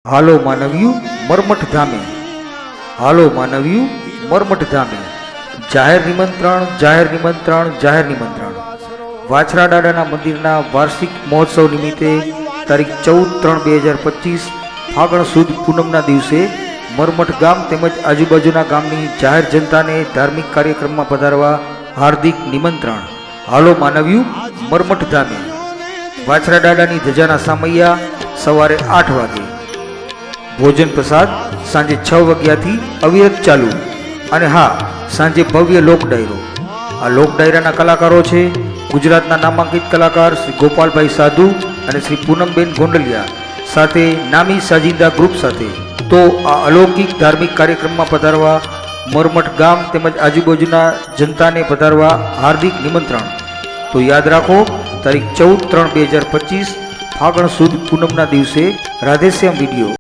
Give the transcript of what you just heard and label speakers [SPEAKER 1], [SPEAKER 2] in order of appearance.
[SPEAKER 1] હાલો માનવ્યું મરમઠ ધામે, હાલો માનવ્યું મરમઠ ધામે, જાહેર નિમંત્રણ, જાહેર નિમંત્રણ, જાહેર નિમંત્રણ. વાછરા દાદાના મંદિરના વાર્ષિક મહોત્સવ નિમિત્તે તારીખ 14/3/2025 ફાગણ સુદ પૂનમના દિવસે મરમઠ ગામ તેમજ આજુબાજુના ગામની જાહેર જનતાને ધાર્મિક કાર્યક્રમમાં પધારવા હાર્દિક નિમંત્રણ. હાલો માનવ્યું મરમઠ ધામે. વાછરા દાદાની ધજાના સામૈયા સવારે 8 વાગે, ભોજન પ્રસાદ સાંજે 6 વાગ્યાથી અવિરત ચાલુ. અને હા, સાંજે ભવ્ય લોક ડાયરો. આ લોક ડાયરાના કલાકારો છે ગુજરાતના નામાંકિત કલાકાર શ્રી ગોપાલભાઈ સાધુ અને શ્રી પૂનમબેન ગોંડલિયા સાથે નામી સાજિંદા ગ્રુપ સાથે. તો આ અલૌકિક ધાર્મિક કાર્યક્રમમાં પધારવા મરમઠ ગામ તેમજ આજુબાજુના જનતાને પધારવા હાર્દિક નિમંત્રણ. તો યાદ રાખો, તારીખ 14/3/2025 ફાગણ સુદ પૂનમના દિવસે રાધેશ્યામ વિડીયો.